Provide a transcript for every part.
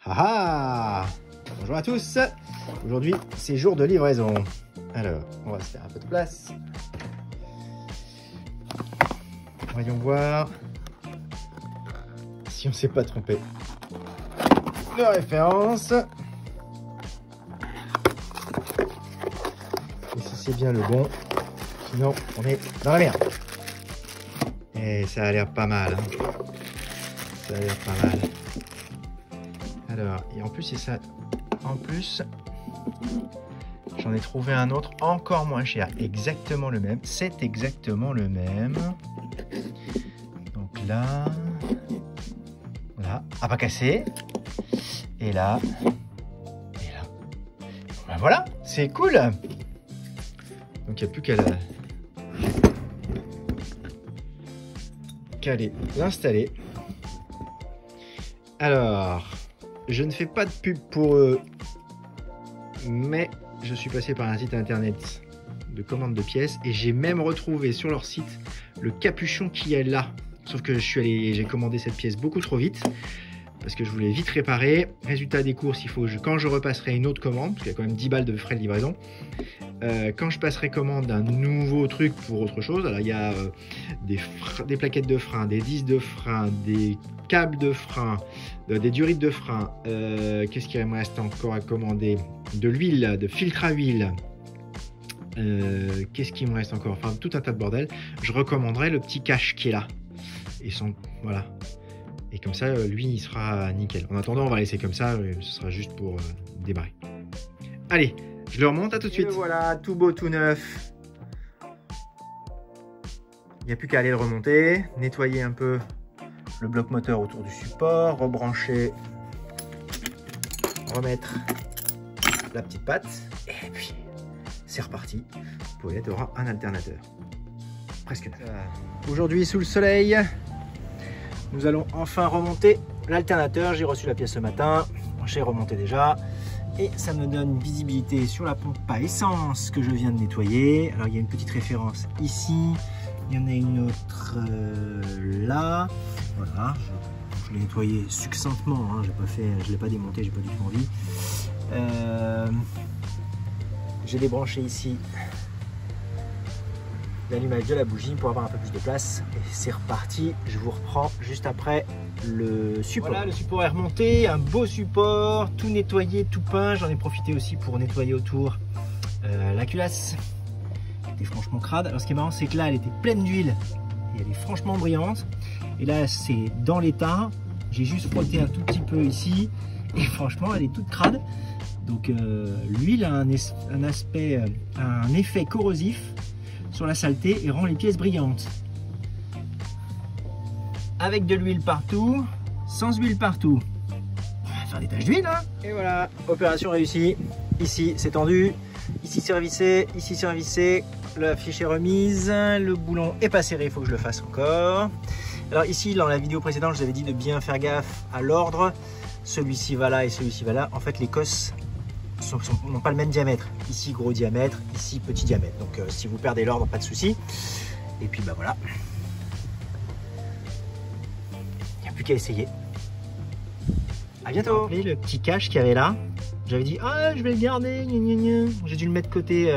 Ah ah! Bonjour à tous. Aujourd'hui, c'est jour de livraison. Alors, on va se faire un peu de place. Voyons voir si on ne s'est pas trompé de référence. Et si c'est bien le bon. Sinon, on est dans la merde. Et ça a l'air pas mal. Hein. Ça a l'air pas mal. Alors, et en plus, c'est ça. En plus, j'en ai trouvé un autre encore moins cher. Exactement le même. C'est exactement le même. Donc là. Voilà. À pas casser. Et là. Et là. Ben voilà. C'est cool. Donc, il n'y a plus qu'à aller l'installer. Alors, je ne fais pas de pub pour eux, mais je suis passé par un site internet de commande de pièces et j'ai même retrouvé sur leur site le capuchon qui est là. Sauf que j'ai commandé cette pièce beaucoup trop vite parce que je voulais vite réparer. Résultat des courses, il faut quand je repasserai une autre commande, parce qu'il y a quand même 10 balles de frais de livraison. Quand je passerai commande d'un nouveau truc pour autre chose, alors il y a des plaquettes de frein, des disques de frein, des câbles de frein, des durites de frein, qu'est-ce qu'il me reste encore à commander, de l'huile, de filtre à huile, qu'est-ce qu'il me reste encore, enfin tout un tas de bordel. Je recommanderai le petit cache qui est là et voilà, et comme ça lui il sera nickel. En attendant on va laisser comme ça, ce sera juste pour démarrer. Allez, je le remonte, à tout de suite. Voilà, tout beau, tout neuf. Il n'y a plus qu'à aller le remonter, nettoyer un peu le bloc moteur autour du support, rebrancher, remettre la petite patte, et puis c'est reparti. Paulette aura un alternateur. Presque neuf. Aujourd'hui, sous le soleil, nous allons enfin remonter l'alternateur. J'ai reçu la pièce ce matin, j'ai remonté déjà. Et ça me donne une visibilité sur la pompe à essence que je viens de nettoyer. Alors il y a une petite référence ici, il y en a une autre là. Voilà, je l'ai nettoyé succinctement, hein. Je ne l'ai pas démonté, j'ai pas du tout envie. J'ai débranché ici l'allumage de la bougie pour avoir un peu plus de place. Et c'est reparti, je vous reprends juste après le support. Voilà, le support est remonté, un beau support, tout nettoyé, tout peint. J'en ai profité aussi pour nettoyer autour la culasse, qui était franchement crade. Alors ce qui est marrant, c'est que là, elle était pleine d'huile et elle est franchement brillante. Et là, c'est dans l'état. J'ai juste frotté un tout petit peu ici et franchement, elle est toute crade. Donc l'huile a un aspect, un effet corrosif sur la saleté et rend les pièces brillantes. Avec de l'huile partout, sans huile partout. On va faire des taches d'huile, hein. Et voilà, opération réussie. Ici c'est tendu, ici c'est revissé, ici c'est revissé. La fiche est remise, le boulon est pas serré, il faut que je le fasse encore. Alors ici, dans la vidéo précédente, je vous avais dit de bien faire gaffe à l'ordre. Celui-ci va là et celui-ci va là. En fait, les cosses n'ont pas le même diamètre. Ici gros diamètre, ici petit diamètre. Donc si vous perdez l'ordre, pas de souci. Et puis bah voilà. Il n'y a plus qu'à essayer. À bientôt. Le petit cache qu'il y avait là, j'avais dit ah je vais le garder. J'ai dû le mettre de côté.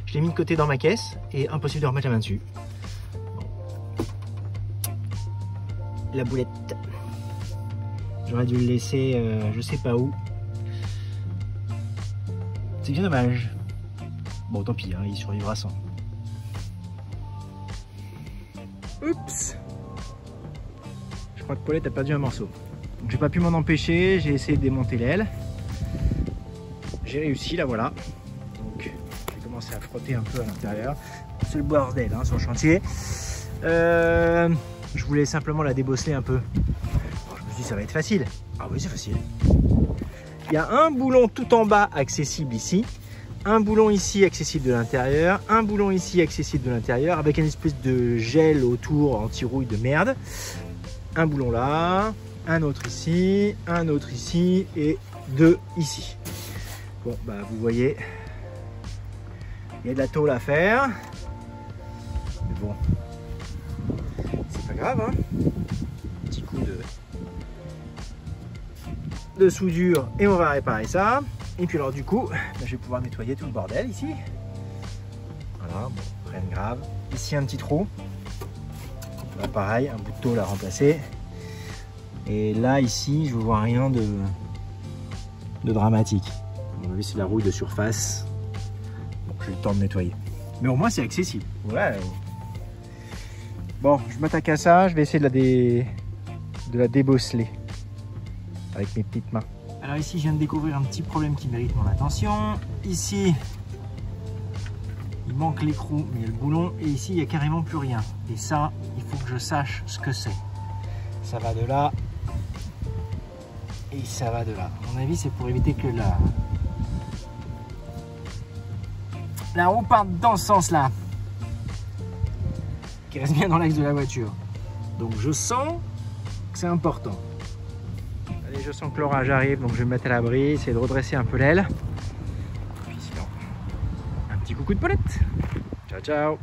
Je l'ai mis de côté dans ma caisse et impossible de remettre la main dessus. Bon. La boulette. J'aurais dû le laisser je sais pas où. C'est bien dommage. Bon, tant pis, hein, il survivra sans. Oups! Je crois que Paulette a perdu un morceau. Donc j'ai pas pu m'en empêcher, j'ai essayé de démonter l'aile. J'ai réussi, la voilà. Donc j'ai commencé à frotter un peu à l'intérieur. C'est le bordel hein, sur le chantier. Je voulais simplement la débosseler un peu. Bon, je me suis dit ça va être facile. Ah oui, c'est facile. Il y a un boulon tout en bas accessible ici, un boulon ici accessible de l'intérieur, un boulon ici accessible de l'intérieur avec une espèce de gel autour anti-rouille de merde. Un boulon là, un autre ici et deux ici. Bon bah vous voyez, il y a de la tôle à faire, mais bon, c'est pas grave hein. Petit coup de soudure et on va réparer ça. Et puis alors du coup, je vais pouvoir nettoyer tout le bordel ici. Voilà, bon, rien de grave. Ici un petit trou. Là, pareil, un bout de tôle à remplacer. Et là ici, je ne vois rien de dramatique. On a vu c'est la rouille de surface. Bon, j'ai eu le temps de nettoyer. Mais au moins c'est accessible. Voilà. Bon, je m'attaque à ça. Je vais essayer de la débosseler avec mes petites mains. Alors ici, je viens de découvrir un petit problème qui mérite mon attention. Ici, il manque l'écrou, mais il y a le boulon. Et ici, il n'y a carrément plus rien. Et ça, il faut que je sache ce que c'est. Ça va de là. Et ça va de là. À mon avis, c'est pour éviter que la roue parte dans ce sens-là. Qui reste bien dans l'axe de la voiture. Donc je sens que c'est important. Allez, je sens que l'orage arrive, donc je vais me mettre à l'abri, essayer de redresser un peu l'aile. Puis sinon, un petit coucou de Paulette. Ciao, ciao.